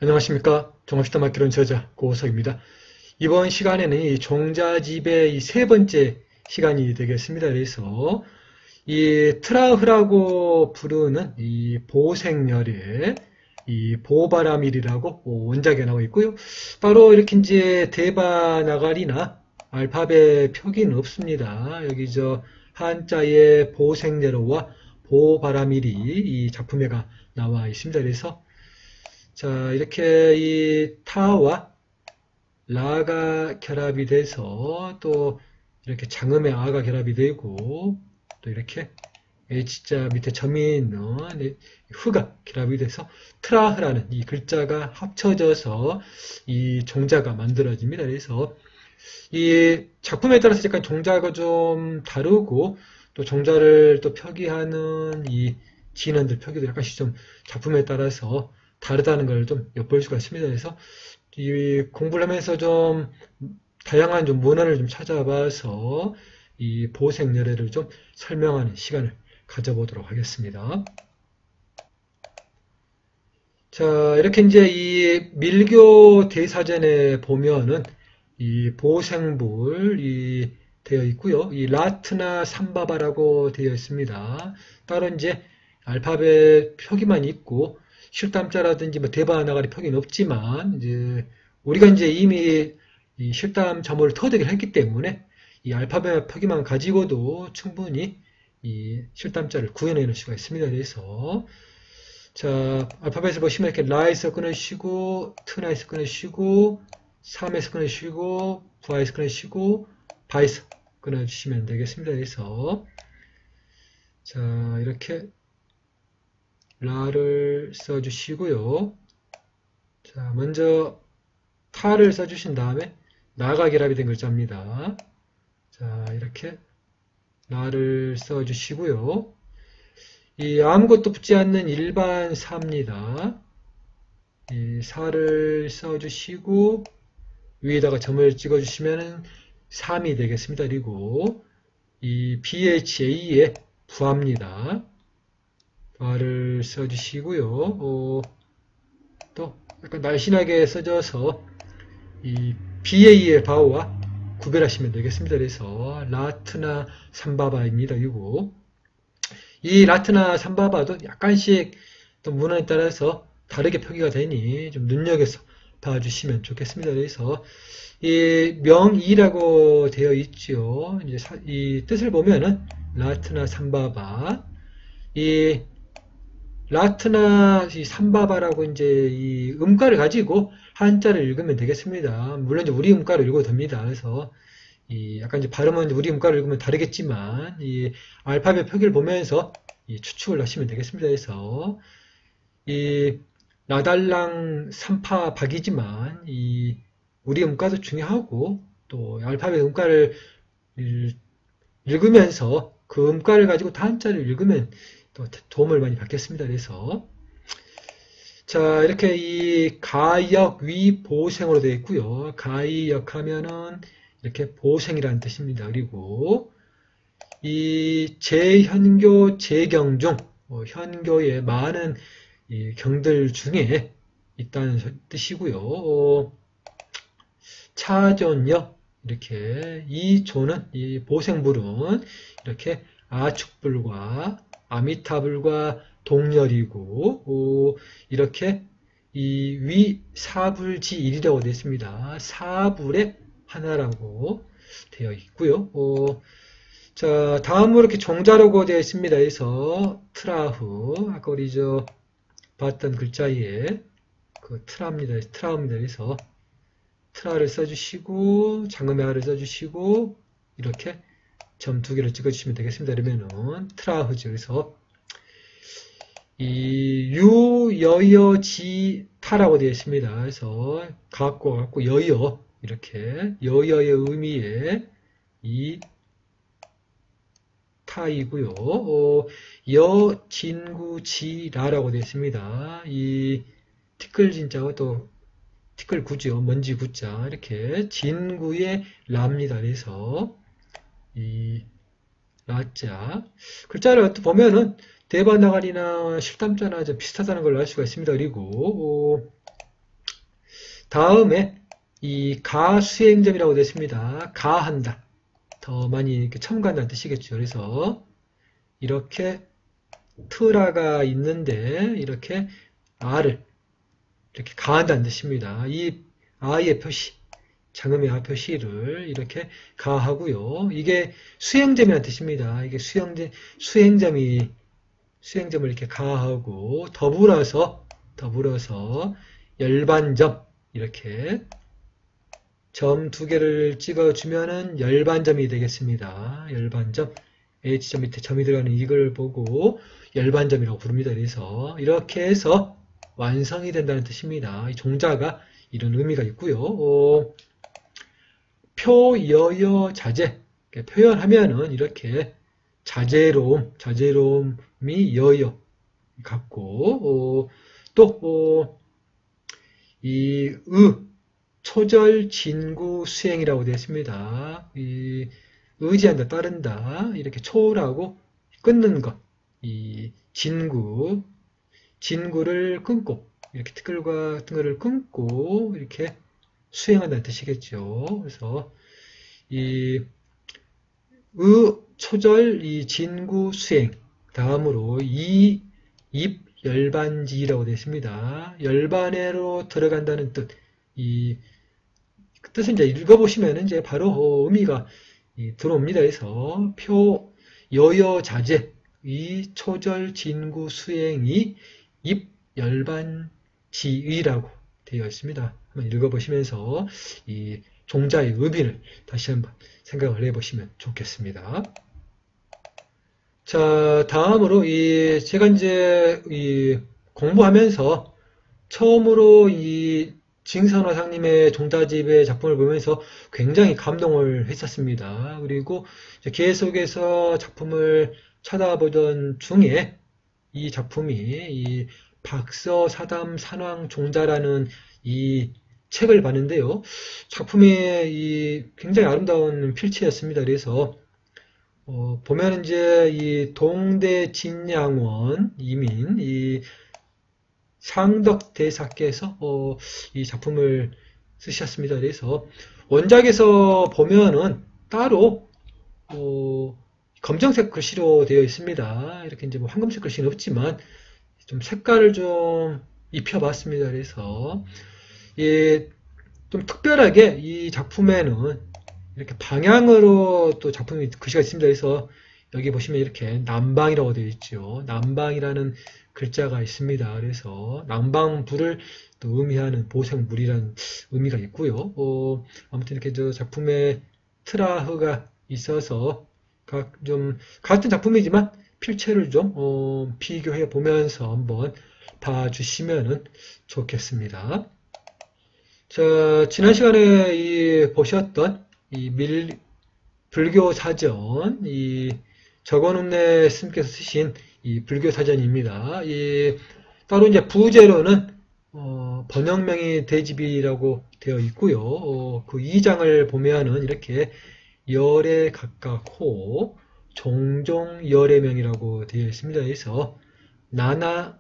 안녕하십니까. 종합시다 맞기론 저자 고호석입니다. 이번 시간에는 이 종자집의 이 세 번째 시간이 되겠습니다. 그래서 이 트라흐라고 부르는 이 보생열의 이 보바라밀이라고 원작에 나와 있고요. 따로 이렇게 이제 대바나갈이나 알파벳 표기는 없습니다. 여기 저 한자의 보생열어와 보바라밀이 이 작품에가 나와 있습니다. 그래서 자, 이렇게 이 타와 라가 결합이 돼서 또 이렇게 장음의 아가 결합이 되고 또 이렇게 H자 밑에 점이 있는 흐가 결합이 돼서 트라흐라는 이 글자가 합쳐져서 이 종자가 만들어집니다. 그래서 이 작품에 따라서 약간 종자가 좀 다르고 또 종자를 또 표기하는 이 진원들 표기도 약간씩 좀 작품에 따라서 다르다는 걸 좀 엿볼 수가 있습니다. 그래서 이 공부를 하면서 좀 다양한 좀 문헌을 좀 찾아봐서 이 보생열애를 좀 설명하는 시간을 가져보도록 하겠습니다. 자, 이렇게 이제 이 밀교 대사전에 보면은 이 보생불이 되어 있고요. 이 라트나 삼바바라고 되어 있습니다. 따로 이제 알파벳 표기만 있고 실담자라든지 뭐 대바나가리 표기는 없지만 이제 우리가 이제 이미 이 실담 자모를 터득을 했기 때문에 이 알파벳 표기만 가지고도 충분히 이 실담자를 구해내는 수가 있습니다. 그래서 자, 알파벳을 보시면 이렇게 라에서 끊으시고, 트나에서 끊으시고, 3에서 끊으시고, 부하에서 끊으시고, 바에서 끊어주시면 되겠습니다. 그래서 자, 이렇게 라를 써주시고요. 자, 먼저 타를 써주신 다음에 나가 결합이 된 글자입니다. 자, 이렇게 라를 써주시고요. 이 아무것도 붙지 않는 일반 사입니다. 이 사를 써주시고 위에다가 점을 찍어주시면 3이 되겠습니다. 그리고 이 BHA의 부합니다. 바를 써주시고요. 또 약간 날씬하게 써져서 이 BA의 바와 구별하시면 되겠습니다. 그래서 라트나 삼바바입니다. 그리고 이 라트나 삼바바도 약간씩 또 문헌에 따라서 다르게 표기가 되니 좀 눈여겨서 봐주시면 좋겠습니다. 그래서 이 명이라고 되어 있죠. 이제 이 뜻을 보면은 라트나 삼바바, 이 라트나 이 삼바바라고 이제 이 음가를 가지고 한자를 읽으면 되겠습니다. 물론 이제 우리 음가를 읽어도 됩니다. 그래서 이 약간 이제 발음은 우리 음가를 읽으면 다르겠지만 이 알파벳 표기를 보면서 이 추측을 하시면 되겠습니다. 그래서 이 라달랑 삼파박이지만 이 우리 음가도 중요하고 또 알파벳 음가를 읽으면서 그 음가를 가지고 한자를 읽으면 또 도움을 많이 받겠습니다. 그래서 자, 이렇게 이 가역 위 보생으로 되어 있고요. 가이역 하면은 이렇게 보생이라는 뜻입니다. 그리고 이 제현교 제경 중 현교의 많은 이 경들 중에 있다는 뜻이고요. 차존여 이렇게 이 조는 이 보생불은 이렇게 아축불과 아미타불과 동렬이고 이렇게 이 위 사불지일이라고 되어 있습니다. 사불의 하나라고 되어 있고요. 자, 다음으로 이렇게 종자라고 되어 있습니다. 그래서 트라흐 아까 우리 저 봤던 글자에 그 트라입니다. 트라입니다. 그래서 트라를 써주시고 장음의 아를 써주시고 이렇게 점 두 개를 찍어주시면 되겠습니다. 그러면은 트라흐죠. 그래서 이 유여여지타라고 되어 있습니다. 그래서 갖고 여여 이렇게 여여의 의미에 이 타이고요. 여진구지라라고 되어 있습니다. 이 티끌 진자와 또 티끌 구죠. 먼지 구자 이렇게 진구의 라입니다. 그래서 이 라자 글자를 보면은 대바나갈이나 실담자나 좀 비슷하다는 걸 알 수가 있습니다. 그리고 다음에 이 가수행점이라고 되어 있습니다. 가한다. 더 많이 이렇게 첨가한다는 뜻이겠죠. 그래서 이렇게 트라가 있는데 이렇게 아를 이렇게 가한다는 뜻입니다. 이 아의 표시, 장음의 아 표시를 이렇게 가하고요. 이게 수행점이라는 뜻입니다. 이게 수행점을 이렇게 가하고 더불어서 열반점 이렇게 점 두 개를 찍어주면은 열반점이 되겠습니다. 열반점. H점 밑에 점이 들어가는 이걸 보고 열반점이라고 부릅니다. 그래서 이렇게 해서 완성이 된다는 뜻입니다. 이 종자가 이런 의미가 있고요. 표여여 자제. 표현하면은 이렇게 자제로움이 여여 같고, 이 초절 진구 수행이라고 되어 있습니다. 이 의지한다, 따른다, 이렇게 초라고 끊는 것, 이 진구를 끊고, 이렇게 티끌과 등어를 끊고, 이렇게 수행한다는 뜻이겠죠. 그래서, 초절, 이 진구 수행, 다음으로 입 열반지라고 되어 있습니다. 열반에로 들어간다는 뜻, 그 뜻을 이제 읽어보시면 이제 바로 의미가 들어옵니다. 그래서 여여자제 이 초절 진구 수행이 입열반지의라고 되어 있습니다. 한번 읽어보시면서 이 종자의 의미를 다시 한번 생각을 해보시면 좋겠습니다. 자, 다음으로 제가 이제 공부하면서 처음으로 이 징선화상님의 종자집의 작품을 보면서 굉장히 감동을 했었습니다. 그리고 계속해서 작품을 찾아보던 중에 이 작품이 이 박서사담 산왕종자라는 이 책을 봤는데요. 작품이 굉장히 아름다운 필체였습니다. 그래서 보면 이제 이 동대 진양원 이민 이 상덕 대사께서 이 작품을 쓰셨습니다. 그래서 원작에서 보면은 따로 검정색 글씨로 되어 있습니다. 이렇게 이제 뭐 황금색 글씨는 없지만 좀 색깔을 좀 입혀봤습니다. 그래서 좀 특별하게 이 작품에는 이렇게 방향으로 또 작품이 글씨가 있습니다. 그래서 여기 보시면 이렇게 남방이라고 되어 있죠. 남방이라는 글자가 있습니다. 그래서 남방불을 또 의미하는 보생물이라는 의미가 있고요. 아무튼 이렇게 저 작품에 트라흐가 있어서 좀 같은 작품이지만 필체를 좀 비교해 보면서 한번 봐주시면 좋겠습니다. 자, 지난 시간에 보셨던 불교 사전, 적어눕네 스님께서 쓰신 이 불교 사전입니다. 따로 이제 부제로는 번영명의 대집이라고 되어 있고요. 그 2장을 보면은 이렇게 열에 각각 호, 종종 열애명이라고 되어 있습니다. 그래서 나나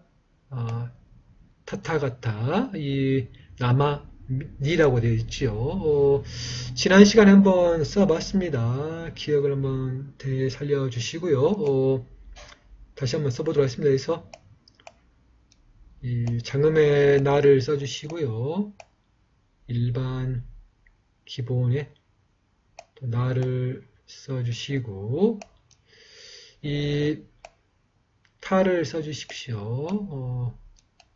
타타가타, 나마 니라고 되어 있죠. 지난 시간에 한번 써봤습니다. 기억을 한번 되살려 주시고요. 다시 한번 써보도록 하겠습니다. 그래서 장음의 나를 써주시고요. 일반 기본에 또 나를 써주시고 타를 써주십시오.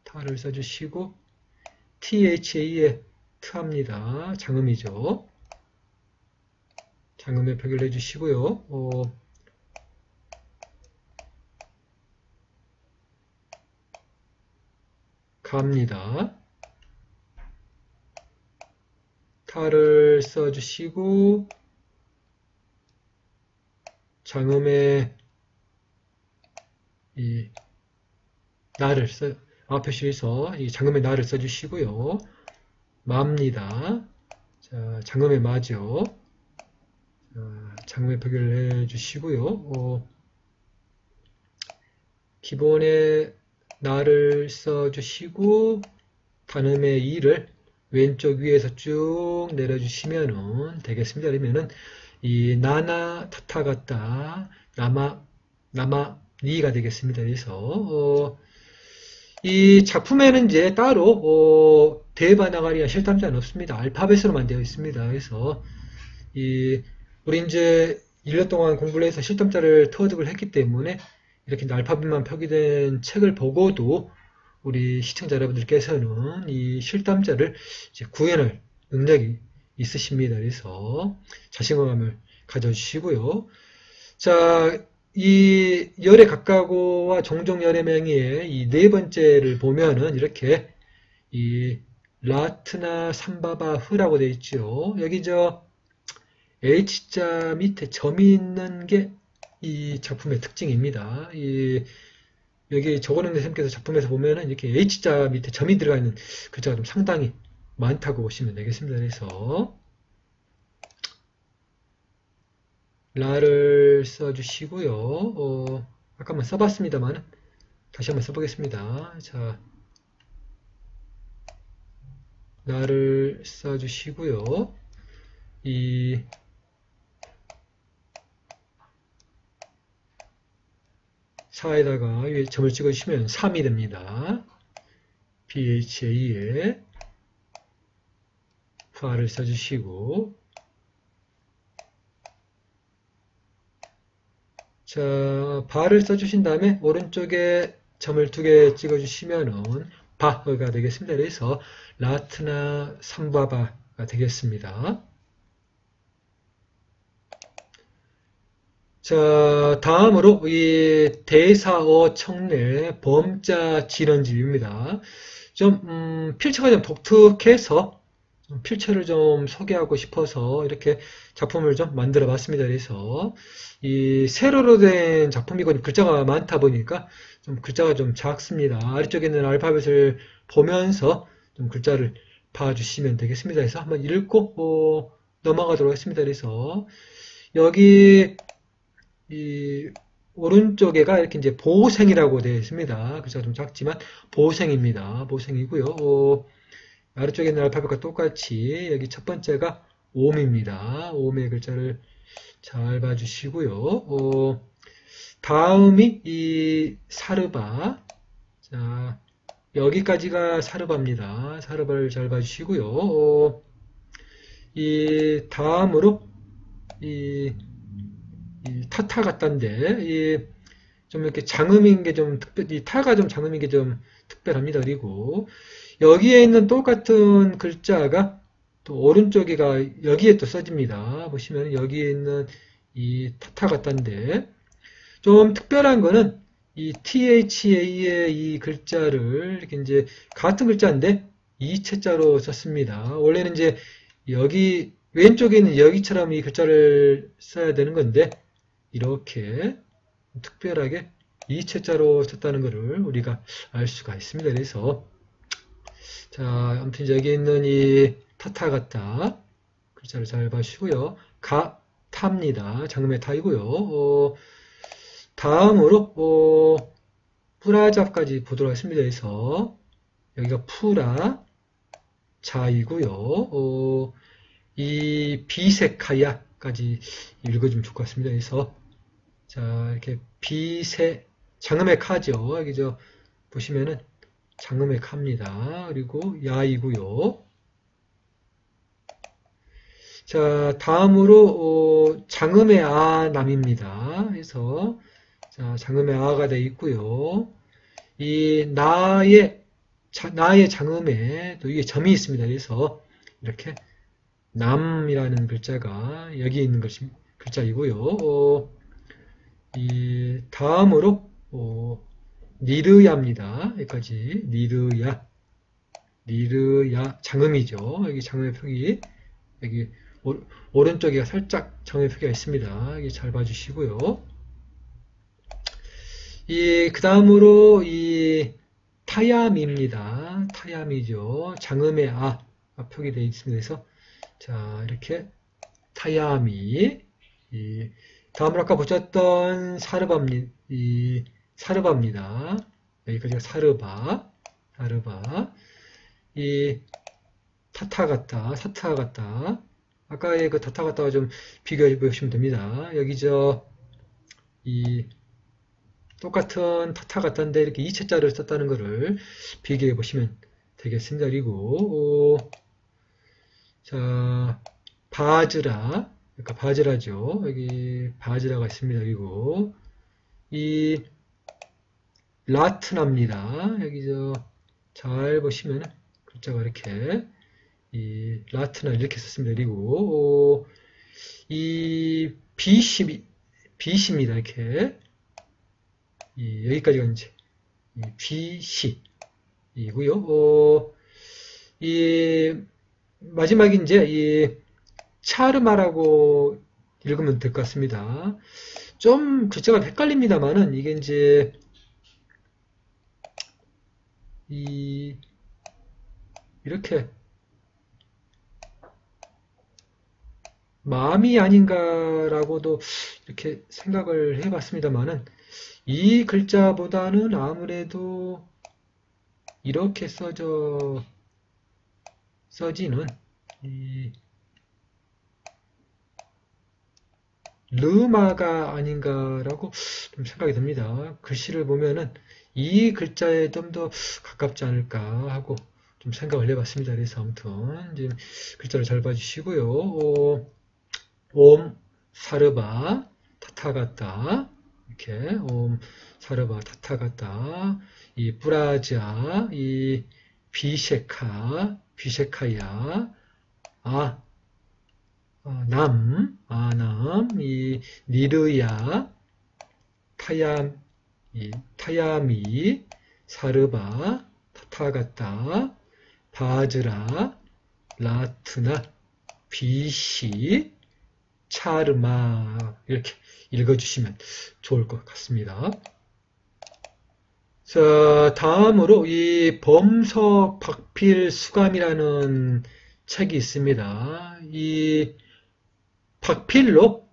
타를 써주시고 THA에 트합니다. 장음이죠. 장음에 표기를 해주시고요. 갑니다. 타를 써주시고 장음에 나를 표시해서 장음의 나를 써주시고요. 마입니다. 자, 장음의 마죠. 장음의 표기를 해주시고요. 기본에 나를 써주시고 단음의 이를 왼쪽 위에서 쭉 내려주시면 되겠습니다. 그러면은 이 나나 타타가타 나마 니가 되겠습니다. 그래서 이 작품에는 이제 따로 데바나가리와 실탐자는 없습니다. 알파벳으로만 되어 있습니다. 그래서 우리 이제 1년 동안 공부를 해서 실탐자를 터득을 했기 때문에 이렇게 알파벳만 표기된 책을 보고도 우리 시청자 여러분들께서는 이 실탐자를 이제 구현할 능력이 있으십니다. 그래서 자신감을 가져주시고요. 자, 이 열의 가까고와 종종 열의 명의의 이 네 번째를 보면은 이렇게 이 라트나 삼바바 흐라고 되어 있죠. 여기 H자 밑에 점이 있는 게 이 작품의 특징입니다. 여기 적어놓은 선생님께서 작품에서 보면은 이렇게 H자 밑에 점이 들어가 있는 글자가 좀 상당히 많다고 보시면 되겠습니다. 그래서 라를 써주시고요. 아까 한번 써봤습니다만 다시 한번 써보겠습니다. 자, 라를 써주시고요. 이 사에다가 위에 점을 찍어주시면 3이 됩니다. BHA에 파를 써주시고, 자, 바를 써주신 다음에 오른쪽에 점을 2개 찍어주시면은 바흐가 되겠습니다. 그래서 라트나 삼바바가 되겠습니다. 자, 다음으로 이 대사어 청래 범자 진원집입니다. 좀 필체가 좀 독특해서 필체를 좀 소개하고 싶어서 이렇게 작품을 좀 만들어 봤습니다. 그래서 이 세로로 된 작품이고 글자가 많다 보니까 좀 글자가 좀 작습니다. 아래쪽에 있는 알파벳을 보면서 좀 글자를 봐주시면 되겠습니다. 그래서 한번 읽고 넘어가도록 하겠습니다. 그래서 여기 이 오른쪽에가 이렇게 이제 보생이라고 되어 있습니다. 글자가 좀 작지만 보생입니다. 보생이고요. 아래쪽에 있는 알파벳과 똑같이 여기 첫 번째가 옴입니다. 옴의 글자를 잘 봐주시고요. 다음이 이 사르바. 자, 여기까지가 사르바입니다. 사르바를 잘 봐주시고요. 이 다음으로 이 타타 같단데 좀 이렇게 장음인 게 좀 이 타가 좀 장음인 게 좀 특별합니다. 그리고 여기에 있는 똑같은 글자가 또 오른쪽에가 여기에 또 써집니다. 보시면 여기에 있는 이 타타 같단데 좀 특별한 거는 이 THA의 이 글자를 이렇게 이제 같은 글자인데 이체자로 썼습니다. 원래는 이제 여기 왼쪽에 있는 여기처럼 이 글자를 써야 되는 건데 이렇게 특별하게 이체자로 썼다는 것을 우리가 알 수가 있습니다. 그래서 자, 아무튼 여기 있는 이 타타가타 글자를 잘 봐주시고요. 타입니다. 장음의 타이고요. 다음으로 뿌라잡까지 보도록 하겠습니다. 그래서 여기가 푸라 자이고요. 이 비세카야까지 읽어주면 좋을 것 같습니다. 그래서 자, 이렇게 장음의 카죠. 여기 보시면은 장음의 카입니다. 그리고 야이고요. 자, 다음으로 장음의 아남입니다. 그래서 자, 장음의 아가 되어 있고요. 이 나의 장음에 또 이게 점이 있습니다. 그래서 이렇게 남이라는 글자가 여기 있는 글자이고요. 이 다음으로 니르야입니다. 여기까지 니르야 장음이죠. 여기 장음의 표기 여기 오른쪽에 살짝 장음의 표기가 있습니다. 여기 잘 봐주시고요. 그 다음으로 이 타야미입니다. 타야미죠. 장음의 아 표기되어 있습니다. 그래서 자, 이렇게 타야미. 다음으로 아까 보셨던 사르바입니다. 여기까지가 사르바. 이 타타가타, 사타가타. 아까의 그 타타가타와 좀 비교해 보시면 됩니다. 여기 이 똑같은 타타가타인데 이렇게 이체자를 썼다는 것을 비교해 보시면 되겠습니다. 그리고 자, 바즈라, 그러니까 바즈라죠. 여기 바즈라가 있습니다. 그리고 이 라트나입니다. 여기 잘 보시면 글자가 이렇게 이 라트나 이렇게 썼습니다. 그리고 이 BC입니다. 이렇게 여기까지가 이제 BC이고요. 이 마지막에 이제 이 차르마라고 읽으면 될 것 같습니다. 좀 글자가 헷갈립니다만은 이게 이제 이렇게 마음이 아닌가라고도 이렇게 생각을 해봤습니다만은 이 글자보다는 아무래도 이렇게 써지는 이 르마가 아닌가라고 좀 생각이 듭니다. 글씨를 보면은 이 글자에 좀 더 가깝지 않을까 하고 좀 생각을 해봤습니다. 그래서 아무튼 이제 글자를 잘 봐주시고요. 옴 사르바 타타가타 이렇게 옴 사르바 타타가타 이 브라자 이 비셰카야 아남 이 니르야 타야미 사르바 타타가타 바즈라 라트나 비시 차르마 이렇게 읽어주시면 좋을 것 같습니다. 자, 다음으로 이 범석 박필 수감이라는 책이 있습니다. 이 박필로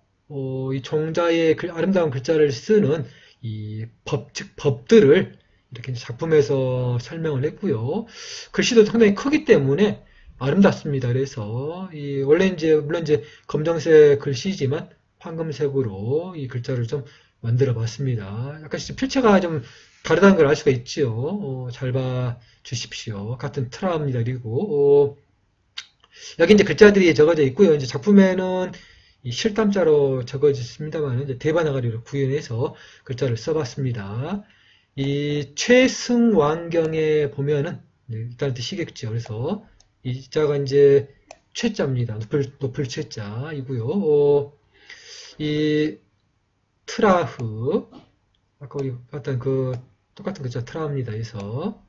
이 종자의 아름다운 글자를 쓰는 이 법들을 이렇게 작품에서 설명을 했고요. 글씨도 상당히 크기 때문에 아름답습니다. 그래서 원래 물론 검정색 글씨지만 황금색으로 이 글자를 좀 만들어 봤습니다. 약간 필체가 좀 다르다는 걸 알 수가 있죠. 잘 봐 주십시오. 같은 트라입니다. 그리고 여기 이제 글자들이 적어져 있고요. 이제 작품에는 이 실담자로 적어져 있습니다만 이제 대바나가리로 구현해서 글자를 써봤습니다. 이 최승왕경에 보면은 일단 드시겠죠. 그래서 이 자가 이제 최자입니다. 높을 최자이고요. 이 트라흐 아까 우리 봤던 그 똑같은 글자 트라입니다. 그래서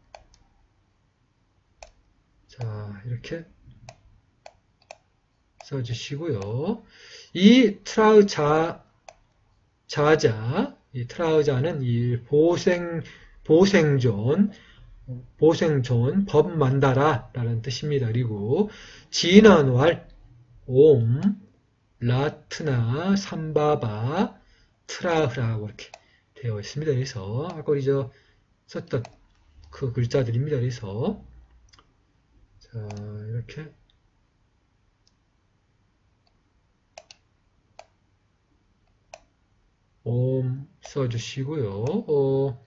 자 이렇게 써주시고요. 이 이 트라우자는 이 보생존 법만다라라는 뜻입니다. 그리고 진원왈 옴 라트나 삼바바 트라흐라고 이렇게 되어 있습니다. 그래서 아까 우리 썼던 그 글자들입니다. 그래서 자 이렇게 옴 써주시고요.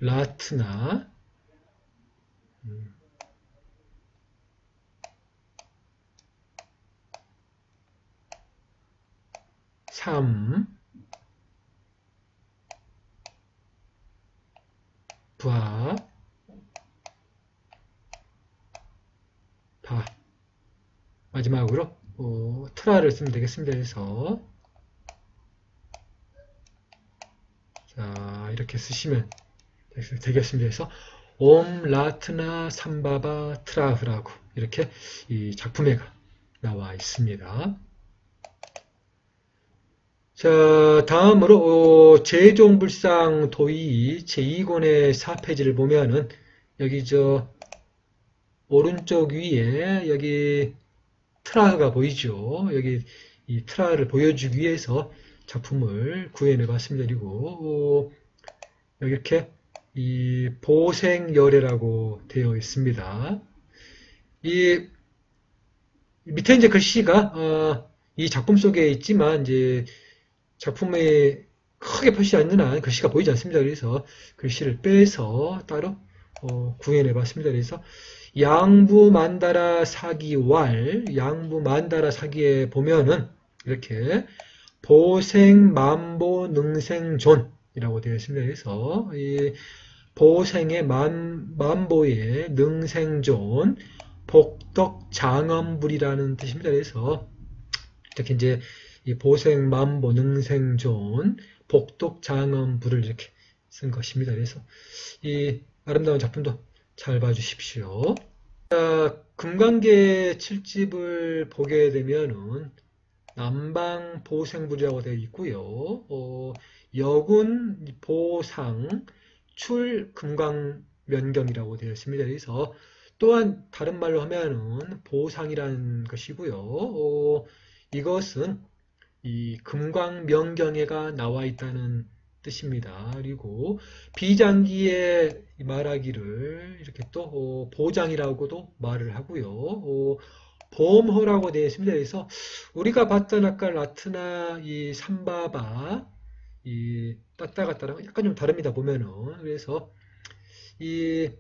라트나 삼 바 마지막으로 트라를 쓰면 되겠습니다. 그래서 자 이렇게 쓰시면 되겠습니다. 그래서 옴 라트나 삼바바 트라흐라고 이렇게 이 작품에 나와 있습니다. 자 다음으로 제종불상 도이 제2권의 4페이지를 보면은 여기 오른쪽 위에 여기 트라흐가 보이죠. 여기 이 트라를 보여주기 위해서 작품을 구현해 봤습니다. 그리고 여기 이렇게 이 보생열애라고 되어 있습니다. 이 밑에 이제 글씨가 이 작품 속에 있지만 이제 작품에 크게 표시 않는 한 글씨가 보이지 않습니다. 그래서 글씨를 빼서 따로 구현해 봤습니다. 그래서 양부만다라 사기왈, 양부만다라 사기에 보면은 이렇게 보생만보능생존이라고 되어 있습니다. 그래서 이 보생의 만보의 능생존, 복덕장엄불이라는 뜻입니다. 그래서 이렇게 이제 이 보생만보 능생존, 복덕장엄불을 이렇게 쓴 것입니다. 그래서 이 아름다운 작품도 잘 봐주십시오. 자, 금강계 7집을 보게 되면은 남방보생불이라고 되어 있고요. 여군 보상 출금강면경이라고 되어 있습니다. 그래서 또한 다른 말로 하면은 보상이라는 것이고요. 이것은 이 금강명경에가 나와 있다는 뜻입니다. 그리고 비장기에 말하기를 이렇게 또 보장이라고도 말을 하고요. 보험호라고 되어 있습니다. 그래서 우리가 봤던 아까 라트나 이 삼바바 이 따따가따랑 약간 좀 다릅니다. 보면은 그래서 이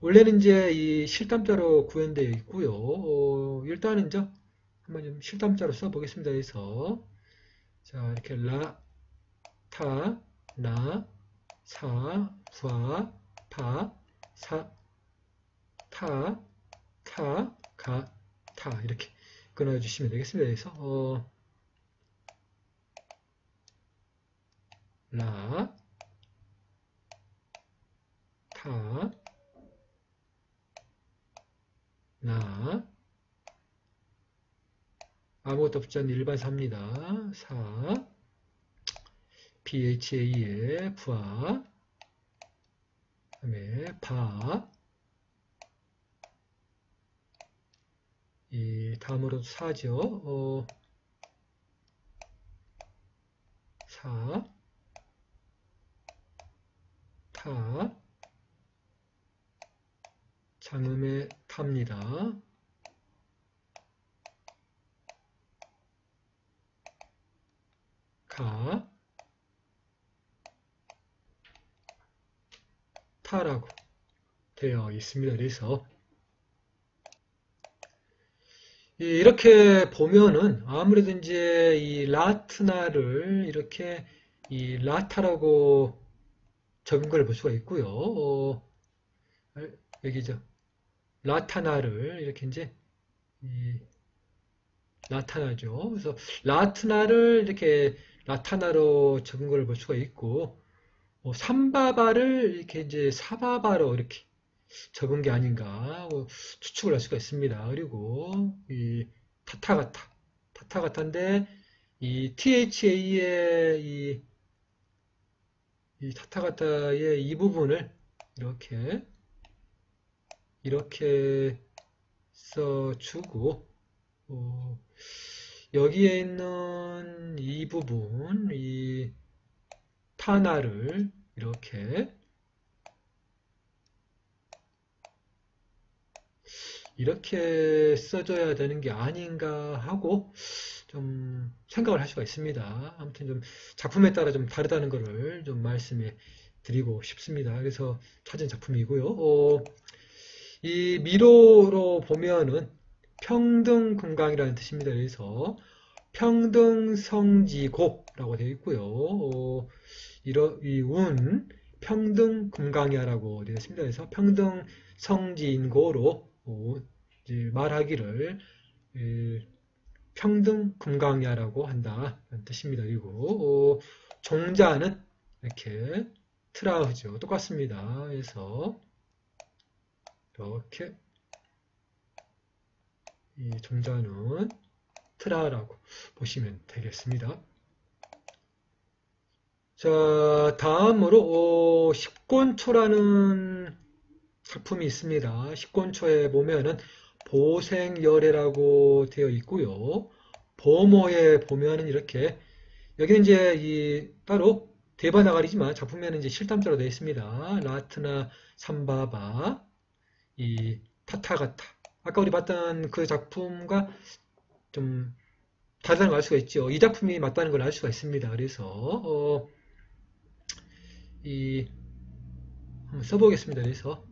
원래는 이제 이 실담자로 구현되어 있고요. 일단은 이제 한번 좀 실담자로 써보겠습니다. 그래서 자 이렇게 라, 타, 나, 사, 과, 파, 사, 타, 타, 가, 타 이렇게 끊어주시면 되겠습니다. 그래서 라, 타, 나, 아무것도 없지 않는 일반 사입니다. 사, BHA의 부하, 그다음에 바, 이 다음으로 사죠. 사, 타, 장음의 탑니다. 가, 타라고 되어 있습니다. 그래서 이렇게 보면은 아무래도 이제 이 라트나를 이렇게 이 라타라고 적은 볼 수가 있고요. 여기죠. 라타나를 이렇게 이제 이 라타나죠. 그래서 라트나를 이렇게 라타나로 적은 걸 볼 수가 있고 삼바바를 이렇게 이제 사바바로 이렇게 적은 게 아닌가 추측을 할 수가 있습니다. 그리고 이 타타가타인데 이 THA의 이 타타가타의 이 부분을 이렇게 써주고 여기에 있는 이 부분 이 타나를 이렇게 써줘야 되는 게 아닌가 하고 좀 생각을 할 수가 있습니다. 아무튼 좀 작품에 따라 좀 다르다는 것을 좀 말씀해 드리고 싶습니다. 그래서 찾은 작품이고요. 이 미로로 보면은 평등금강이라는 뜻입니다. 그래서 평등성지곡라고 되어 있고요. 이 운 평등금강이야라고 되어 있습니다. 그래서 평등성지인고로 말하기를 평등금강야라고 한다는 뜻입니다. 그리고 종자는 이렇게 트라우죠. 똑같습니다. 그래서 이렇게 이 종자는 트라라고 보시면 되겠습니다. 자, 다음으로 십권초라는 작품이 있습니다. 십권초에 보면은 보생열애라고 되어 있고요. 보모에 보면은 이렇게 여기는 이제 이 따로 대바나갈이지만 작품에는 이제 실담자로 되어 있습니다. 라트나 삼바바 이 타타가타 아까 우리 봤던 그 작품과 좀 다르다는 걸 알 수가 있죠. 이 작품이 맞다는 걸 알 수가 있습니다. 그래서 이 한번 써보겠습니다. 그래서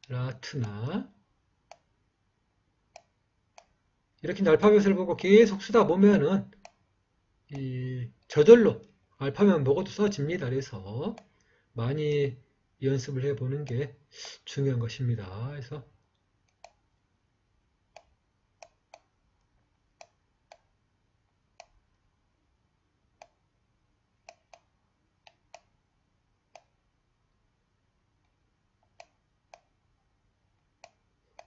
라트나 이렇게 알파벳을 보고 계속 쓰다 보면은 저절로 알파벳 보고도 써집니다. 그래서 많이 연습을 해보는 게 중요한 것입니다. 그래서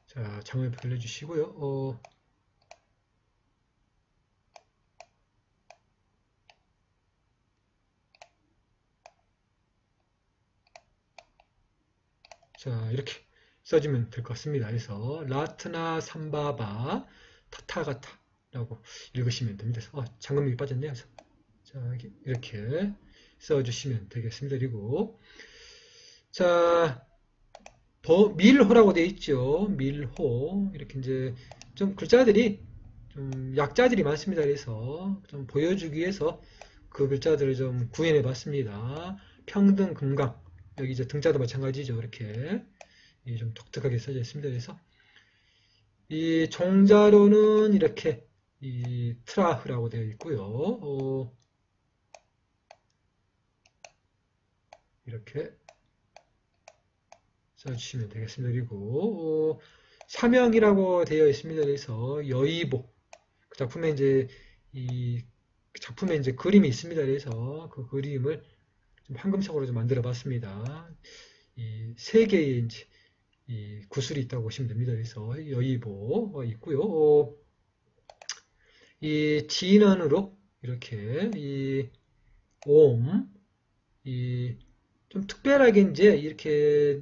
자, 장을 돌려주시고요. 자, 이렇게 써주면 될 것 같습니다. 그래서 라트나 삼바바 타타가타라고 읽으시면 됩니다. 잠금이 빠졌네요. 자, 이렇게 써주시면 되겠습니다. 그리고 자, 밀호라고 되어 있죠. 밀호 이렇게 이제 좀 글자들이 좀 약자들이 많습니다. 그래서 좀 보여주기 위해서 그 글자들을 좀 구현해 봤습니다. 평등, 금강 여기 이제 등자도 마찬가지죠. 이렇게 좀 독특하게 써져 있습니다. 그래서 이 종자로는 이렇게 이 트라흐라고 되어 있고요. 이렇게 써주시면 되겠습니다. 그리고 사명이라고 되어 있습니다. 그래서 여의보 그 작품에 이제 이 작품에 이제 그림이 있습니다. 그래서 그 그림을 좀 황금색으로 좀 만들어 봤습니다. 이 세 개의 이제 이 구슬이 있다고 보시면 됩니다. 그래서 여의보가 있고요. 이 진원으로 이렇게 이 옴, 이 좀 특별하게 이제 이렇게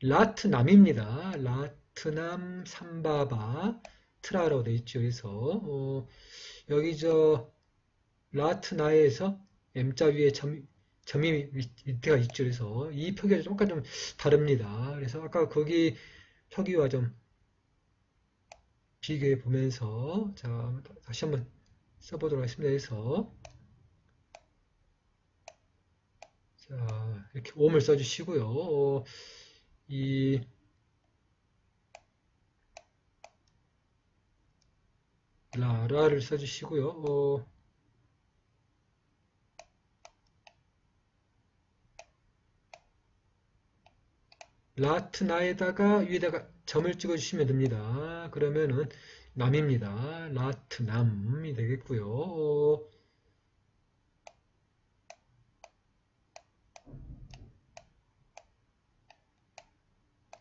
라트남입니다. 라트남 삼바바 트라라고 되어 있죠. 그래서 여기 저 라트나에서 M자 위에 점이 밑에가 있죠. 그래서 이 표기가 조금 좀 다릅니다. 그래서 아까 거기 표기와 좀 비교해 보면서 자 다시 한번 써보도록 하겠습니다. 그래서 자 이렇게 옴을 써주시고요. 이 라를 써주시고요. 라트나에다가 위에다가 점을 찍어주시면 됩니다. 그러면은 남입니다. 라트남이 되겠고요.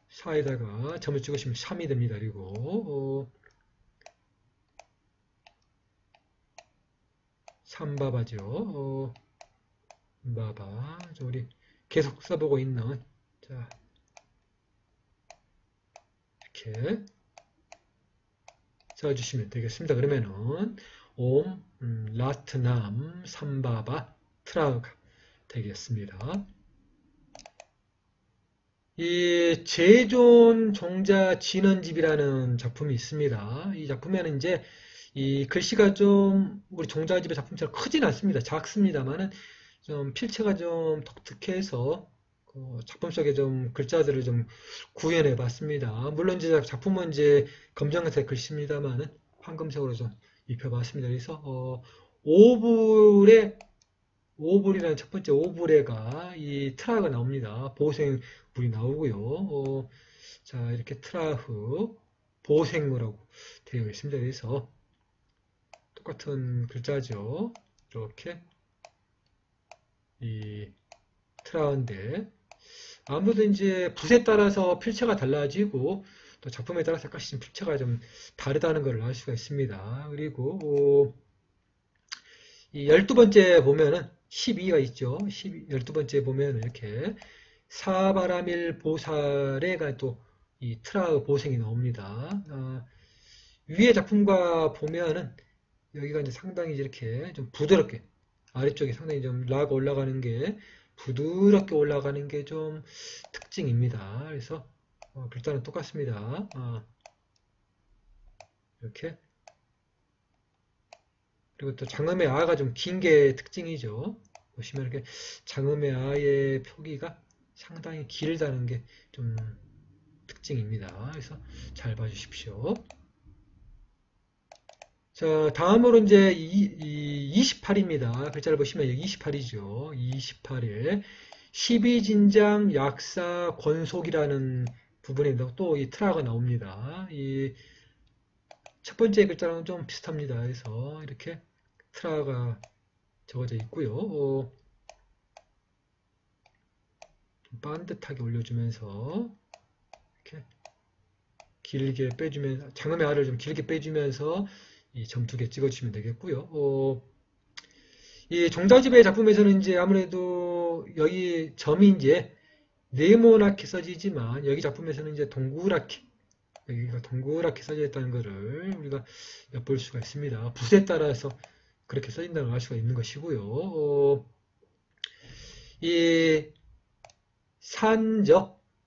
사에다가 점을 찍으시면 샴이 됩니다. 그리고 삼바바죠. 삼바바. 우리 계속 써보고 있는 자 이렇게 써주시면 되겠습니다. 그러면은 옴 라트남 삼바바 트라우가 되겠습니다. 이 제존 종자 진원집이라는 작품이 있습니다. 이 작품에는 이제 이 글씨가 좀 우리 종자집의 작품처럼 크진 않습니다. 작습니다만은 좀 필체가 좀 독특해서 작품 속에 좀 글자들을 좀 구현해 봤습니다. 물론 이제 작품은 이제 검정색 글씨입니다만은 황금색으로 좀 입혀봤습니다. 그래서 오불이라는 첫 번째 오불에가 이 트라가 나옵니다. 보생불이 나오고요. 자 이렇게 트라흐 보생무라고 되어 있습니다. 그래서 똑같은 글자죠. 이렇게 이 트라인데 아무래도 이제 붓에 따라서 필체가 달라지고 또 작품에 따라서 약간씩 필체가 좀 다르다는 것을 알 수가 있습니다. 그리고 이 12번째 보면은 12가 있죠. 12번째 보면 이렇게 사바라밀 보살에가 또 이 트라의 보생이 나옵니다. 위의 작품과 보면은 여기가 이제 상당히 이렇게 좀 부드럽게 아래쪽에 상당히 좀 라가 올라가는 게 부드럽게 올라가는 게 좀 특징입니다. 그래서 글자는 똑같습니다. 이렇게 그리고 또 장음의 아가 좀 긴 게 특징이죠. 보시면 이렇게 장음의 아의 표기가 상당히 길다는 게 좀 특징입니다. 그래서 잘 봐주십시오. 자, 다음으로 이제 28입니다. 글자를 보시면 여기 28이죠. 28에 12진장 약사 권속이라는 부분에 또 이 트라가 나옵니다. 이 첫 번째 글자랑 좀 비슷합니다. 그래서 이렇게 트라가 적어져 있고요. 좀 반듯하게 올려주면서 이렇게 길게 빼주면서 장음의 알을 좀 길게 빼주면서 이 점 2개 찍어주시면 되겠고요. 이 종자집의 작품에서는 이제 아무래도 여기 점이 이제 네모나게 써지지만 여기 작품에서는 이제 동그랗게 여기가 동그랗게 써져 있다는 것을 우리가 엿볼 수가 있습니다. 붓에 따라서 그렇게 써진다는 걸 알 수가 있는 것이고요. 이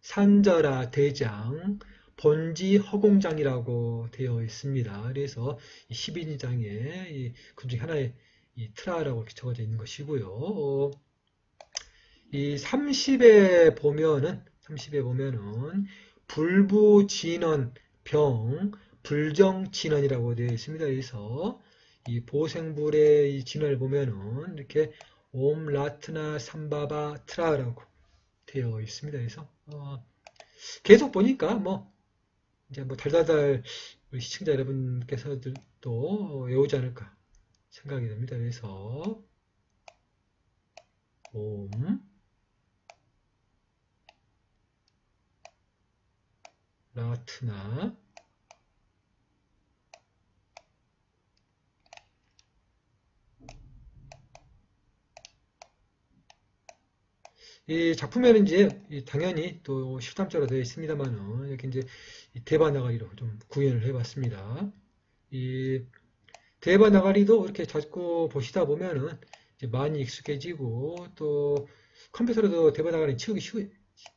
산저라 대장, 본지 허공장이라고 되어 있습니다. 그래서 이 12인장에 그 중에 하나의 이 트라라고 이렇게 적어져 있는 것이고요. 이 30에 보면은 불부진언 병 불정진언이라고 되어 있습니다. 그래서 이 보생불의 이 진언을 보면은 이렇게 옴 라트나 삼바바 트라라고 되어 있습니다. 그래서 계속 보니까 이제 달달달 우리 시청자 여러분께서도 외우지 않을까 생각이 됩니다. 그래서 옴 라트나 이 작품에는 이제 당연히 또 13자로 되어 있습니다만은 이렇게 이제 대바나가리로 좀 구현을 해봤습니다. 이 대바나가리도 이렇게 자꾸 보시다 보면은 이제 많이 익숙해지고 또 컴퓨터로도 대바나가리 치우기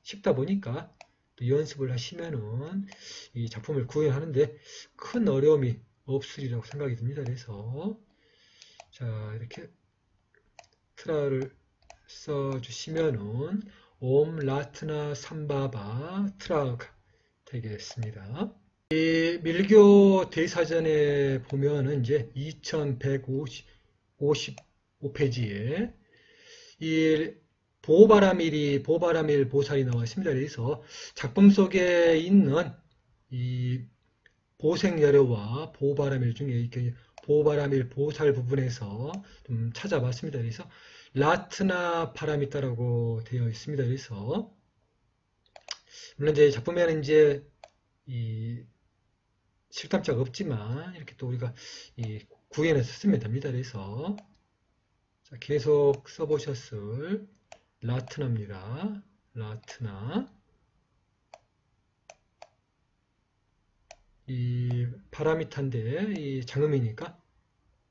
쉽다 보니까 또 연습을 하시면은 이 작품을 구현하는데 큰 어려움이 없으리라고 생각이 듭니다. 그래서 자 이렇게 트라를 써주시면은 옴 라트나 삼바바 트라가 되겠습니다. 이 밀교 대사전에 보면은 이제 2155페이지에 이 보바라밀 보살이 나와 있습니다. 그래서 작품 속에 있는 이 보생여려와 보바라밀 중에 이렇게 보바라밀 보살 부분에서 좀 찾아봤습니다. 그래서 라트나 파라미타라고 되어 있습니다. 그래서 물론 이제 작품에는 이제 이 실탐자가 없지만 이렇게 또 우리가 이 구현해서 쓰면 됩니다. 그래서 자, 계속 써보셨을 라트나입니다. 라트나 이 파라미타인데 이 장음이니까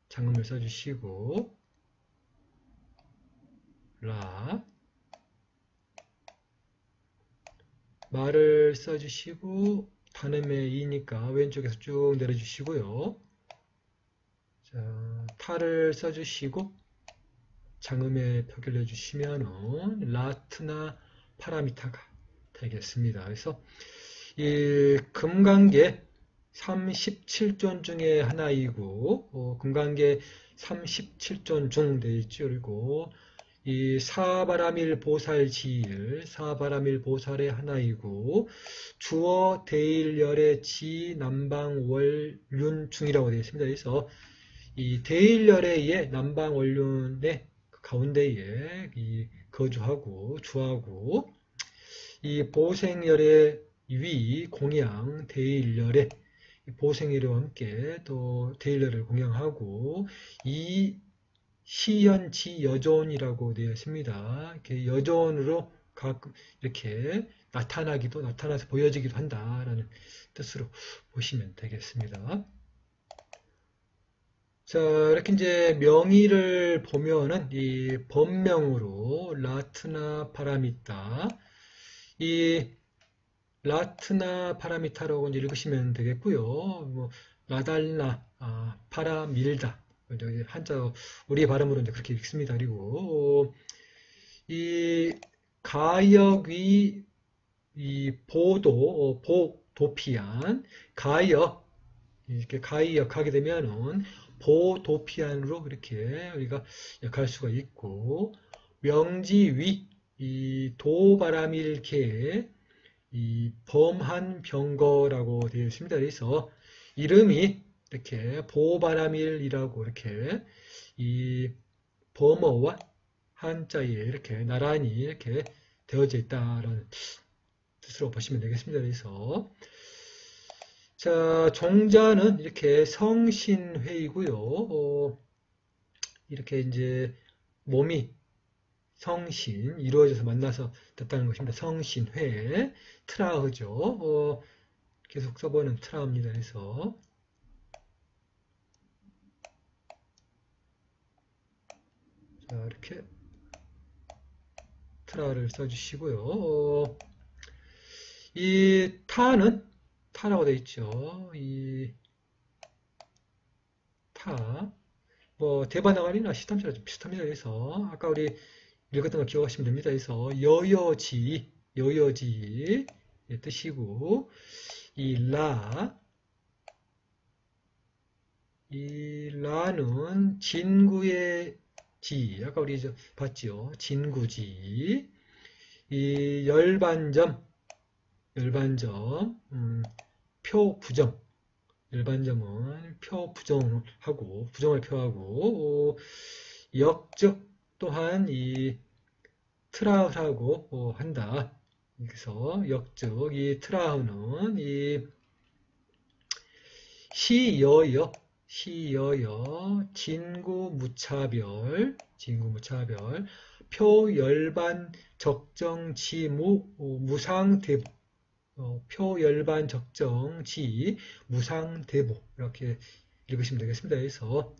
장음을 써주시고 라 말을 써주시고 단음의 이니까 왼쪽에서 쭉 내려주시고요. 자, 타를 써주시고 장음에 표기를 해주시면은 라트나 파라미타가 되겠습니다. 그래서 이 금강계 37존 중에 하나이고 금강계 37존 중 되어 있죠. 그리고 이 사바라밀 보살 지일, 사바라밀 보살의 하나이고 주어 대일열의 지 남방월륜 중이라고 되어 있습니다. 그래서 이 대일열의 남방월륜의 가운데에 이 거주하고 주하고 이 보생열의 위 공양 대일열의 보생열과 함께 또 대일열을 공양하고 이 시연지 여존이라고 되어 있습니다. 이렇게 여존으로 가끔 이렇게 나타나서 보여지기도 한다라는 뜻으로 보시면 되겠습니다. 자, 이렇게 이제 명의를 보면은 이 법명으로 라트나 파라미타, 이 라트나 파라미타라고 이제 읽으시면 되겠고요. 뭐 라달나, 파라밀다, 한자 우리 발음으로 이제 그렇게 읽습니다. 그리고 이 가역이 이 도피안, 가역, 이렇게 가역 하게 되면은 보도피안으로 이렇게 우리가 역할 수가 있고, 명지위, 이 도바라밀개, 이 범한 병거라고 되어 있습니다. 그래서 이름이 이렇게 보바라밀이라고 이렇게 이 범어와 한자에 이렇게 나란히 이렇게 되어져 있다라는 뜻으로 보시면 되겠습니다. 그래서 자, 종자는 이렇게 성신회이고요. 이렇게 이제 몸이 성신 이루어져서 만나서 됐다는 것입니다. 성신회 트라흐죠. 계속 써보는 트라입니다. 그래서 자, 이렇게 트라를 써주시고요. 이 타라고 되어 있죠. 이 타, 뭐 대바나갈이나 시탐시랑 좀 비슷합니다. 그래서 아까 우리 읽었던 거 기억하시면 됩니다. 그래서 여여지의 뜻이고, 이 라는 진구의 지, 아까 우리 봤죠. 진구지. 이 열반점, 표부정, 열반점은 표부정하고, 부정을 표하고, 역적 또한 이 트라흐라고 한다. 그래서 역적, 이 트라흐는 이 시여여, 진구무차별, 표열반 적정지무, 무상대보, 표열반 적정지, 무상대보, 이렇게 읽으시면 되겠습니다. 그래서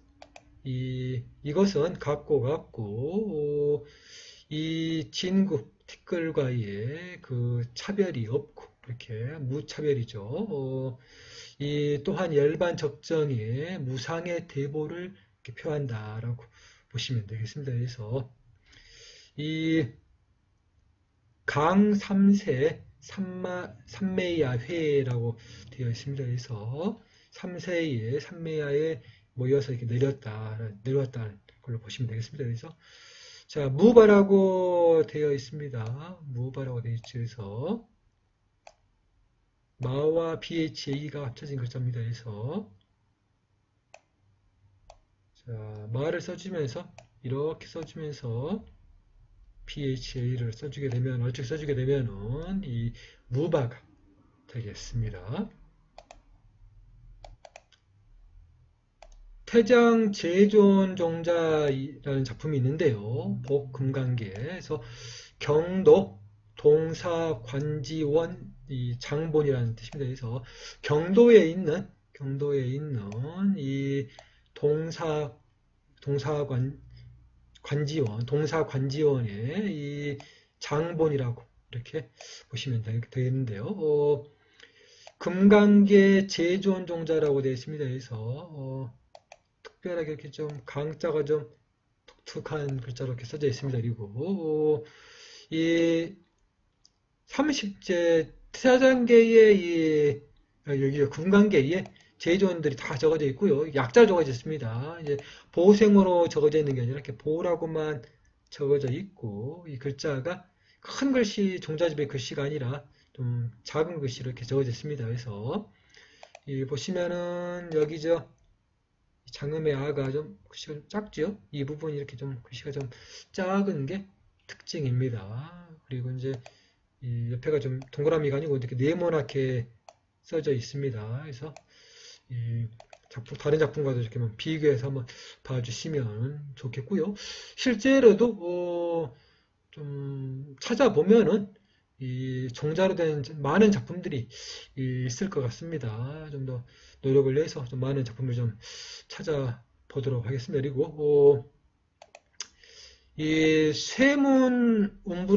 이것은 같고, 이 진구, 티끌과의 그 차별이 없고, 이렇게 무차별이죠. 또한 열반 적정의 무상의 대보를 이렇게 표한다라고 보시면 되겠습니다. 그래서 이 강 3세 삼매야회라고 되어 있습니다. 그래서 3세의 삼매야에 모여서 이렇게 내려왔다는 걸로 보시면 되겠습니다. 그래서 자, 무바라고 되어 있습니다. 무바라고 되어 있죠. 그래서 마와 BHA가 합쳐진 글자입니다. 그래서 자, 마를 써주면서 이렇게 써주면서 BHA를 써주게 되면 얼추 써주게 되면은 이 무바가 되겠습니다. 태장 제존 종자라는 작품이 있는데요. 복금강계에서 경도 동사관지원 이 장본이라는 뜻입니다. 그래서 경도에 있는 이 동사관지원의 이 장본이라고 이렇게 보시면 되겠는데요. 금강계 제존 종자라고 되어 있습니다. 그래서 특별하게 이렇게 좀 강자가 좀 독특한 글자로 이렇게 써져 있습니다. 그리고 이 30제 태자장계의 여기 금강계에 제조원들이 다 적어져 있고요. 약자로 적어져 있습니다. 이제 보생으로 적어져 있는 게 아니라 이렇게 보라고만 적어져 있고, 이 글자가 큰 글씨, 종자집의 글씨가 아니라 좀 작은 글씨로 이렇게 적어져 있습니다. 그래서 보시면은 여기 장음의 아가 좀 글씨가 좀 작죠? 이 부분이 이렇게 좀 글씨가 좀 작은 게 특징입니다. 그리고 이제 이 옆에가 좀 동그라미가 아니고 이렇게 네모나게 써져 있습니다. 그래서 다른 작품과도 이렇게 한번 비교해서 한번 봐주시면 좋겠고요. 실제로도 좀 찾아보면은 이 종자로 된 많은 작품들이 있을 것 같습니다. 좀 더 노력을 해서 좀 많은 작품을 좀 찾아보도록 하겠습니다. 그리고 이 쇠문운부라는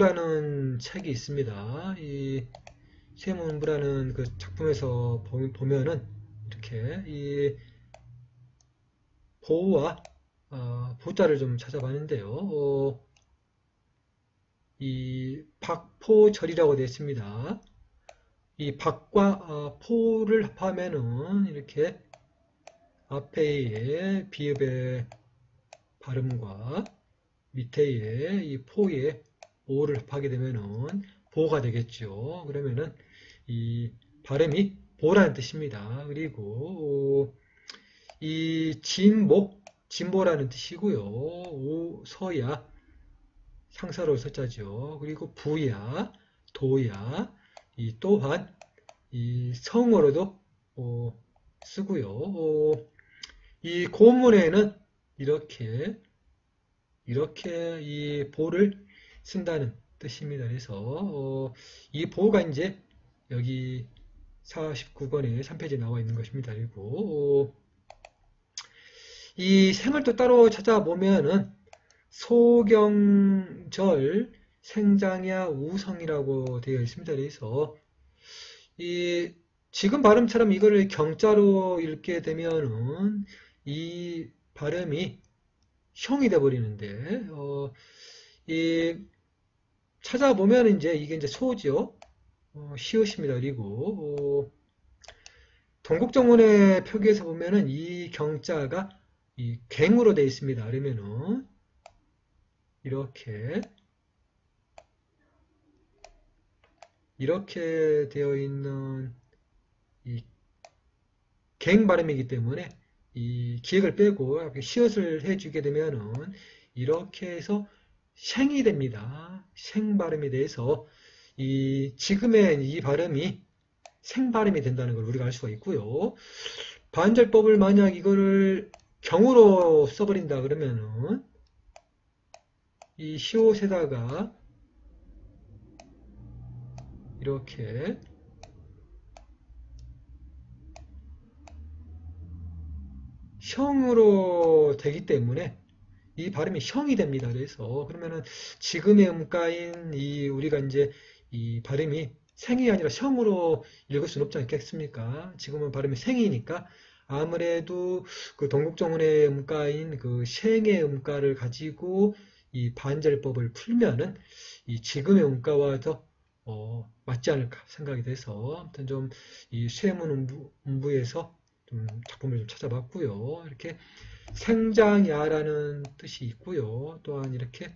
책이 있습니다. 이 쇠문운부라는 그 작품에서 보면은 이렇게 이 보와 보자를 좀 찾아봤는데요. 이 박포절이라고 되어 있습니다. 이 박과 포를 합하면은 이렇게 앞에의 비읍의 발음과 밑에의 이 포의 오를 합하게 되면은 보가 되겠죠. 그러면은 이 발음이 보라는 뜻입니다. 그리고 이 진보라는 뜻이고요. 서야 상사로 서자죠. 그리고 부야, 도야, 이 또한 이 성어로도 쓰고요. 이 고문에는 이렇게 이 보를 쓴다는 뜻입니다. 그래서 이 보가 이제 여기 49권의 3페이지에 나와 있는 것입니다. 그리고 이 생을 또 따로 찾아보면은 소경절 생장야 우성이라고 되어 있습니다. 그래서 이 지금 발음처럼 이거를 경자로 읽게 되면은 이 발음이 형이 돼 버리는데 이 찾아보면 이제 이게 이제 소죠. 시옷입니다. 그리고 동국정원의 표기에서 보면은 이 경자가 이 갱으로 되어 있습니다. 그러면은 이렇게 되어 있는 이 갱 발음이기 때문에 이 기역을 빼고 이렇게 시옷을 해주게 되면은 이렇게 해서 생이 됩니다. 생 발음이 돼서 지금의 이 발음이 생 발음이 된다는 걸 우리가 알 수가 있고요. 반절법을 만약 이거를 경으로 써버린다 그러면은 이 시옷에다가 이렇게 형으로 되기 때문에 이 발음이 형이 됩니다. 그래서 그러면은 지금의 음가인 우리가 이제 이 발음이 생이 아니라 형으로 읽을 수는 없지 않겠습니까? 지금은 발음이 생이니까 아무래도 그 동국정운의 음가인 그 생의 음가를 가지고 이 반절법을 풀면은 이 지금의 음가와 더 맞지 않을까 생각이 돼서 아무튼 좀 이 쇠문 음부에서 좀 작품을 좀 찾아봤고요. 이렇게 생장야라는 뜻이 있고요. 또한 이렇게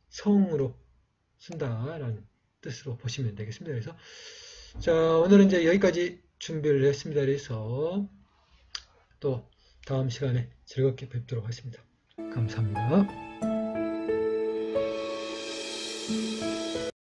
성으로 쓴다라는 뜻으로 보시면 되겠습니다. 그래서 자, 오늘은 이제 여기까지 준비를 했습니다. 그래서 또 다음 시간에 즐겁게 뵙도록 하겠습니다. 감사합니다.